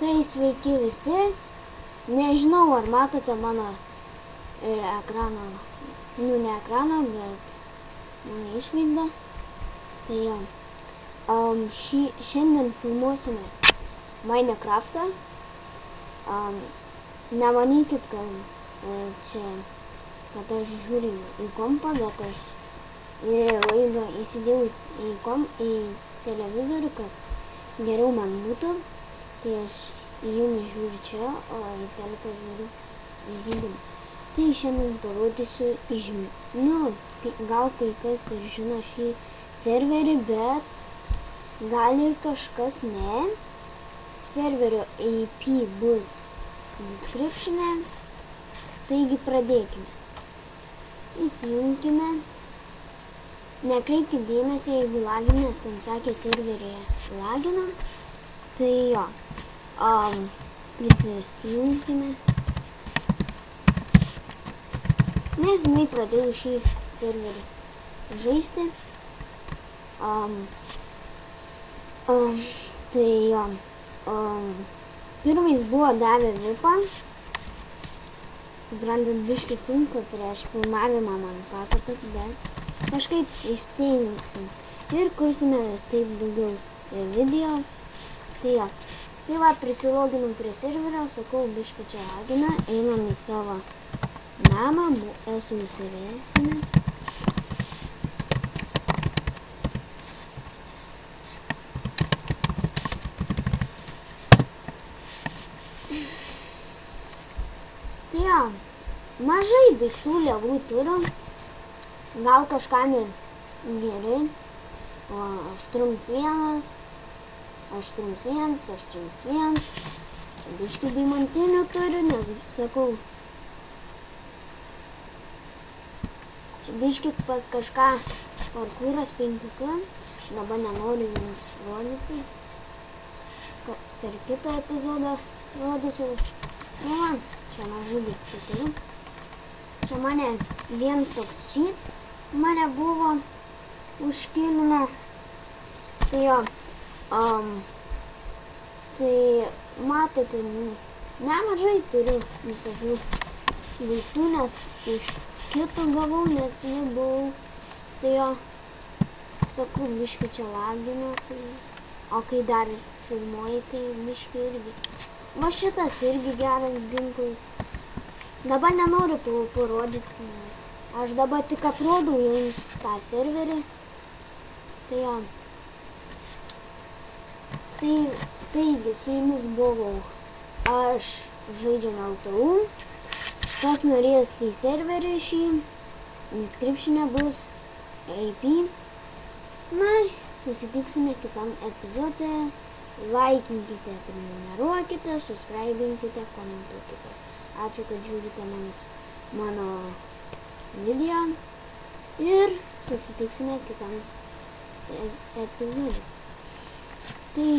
Tai sveiki visi. Nežinau, ar matote mano ekraną, ne ekraną, bet mano išvaizdą. Tai jo. Šiandien filmuosime Minecraftą. Nemanykit, kad aš žiūriu į kompą, bet aš laidą įsidėjau į televizorių, kad geriau man būtų. Tai aš įjungiu žiūriu čia, o į teletą žiūriu į žaidimą. Tai šiandien parodysiu gal kai kas ir žino šį serverį, bet gal ir kažkas ne. Serverio IP bus description'e. Taigi pradėkime. Įsijungkime. Nekreipkite dėmesį, jeigu lagina, nes ten sakė serveryje lagina. Tai jo. Prisijungkime. Nesenai pradėjau šį serverį žaisti. Tai jo. Pirmais buvo davę VIPą. Suprantat, biškį sunku prieš filmavimą man pasakot, bet kažkaip įstengsim. Ir kursime taip daugiau video. Tai jo. Tai va, prisiloginau prie serverio, sakau, biškį čia lagina, einam į savo namą, esu įsivesinęs. Tai jo, mažai daiktų levų turim, gal kažkam ir gerai, o aštrums vienas, biškį deimantinių turiu, nes sakau, čia biškį pas kažką parkūras 5K, dabar nenoriu jums rodyti, per kitą epizodą rodysiu. Nu man, čia mažų daiktų turiu. Čia mane vienas toks cheats mane buvo užkilinęs. Tai jo, tai matote, nemažai turiu visokių daiktų, nes iš kitų gavau, nes jų buvau. Tai jo, sakau, biškį čia lagino, tai, o kai dar filmuoji, tai biškį irgi. Va šitas irgi geras ginklas. Dabar nenoriu parodyti, nes aš dabar tik aprodau jums tą serverį. Tai jo. Taigi, su jumis buvau aš žaidžiam LTU. Kas norės į serverį šį, description'e bus IP. Na, susitiksime kitam epizode. Laikinkite, prenumeruokite, subscribinkite, komentuokite. Ačiū, kad žiūrite mano video. Ir susitiksime kitam epizode. Tai,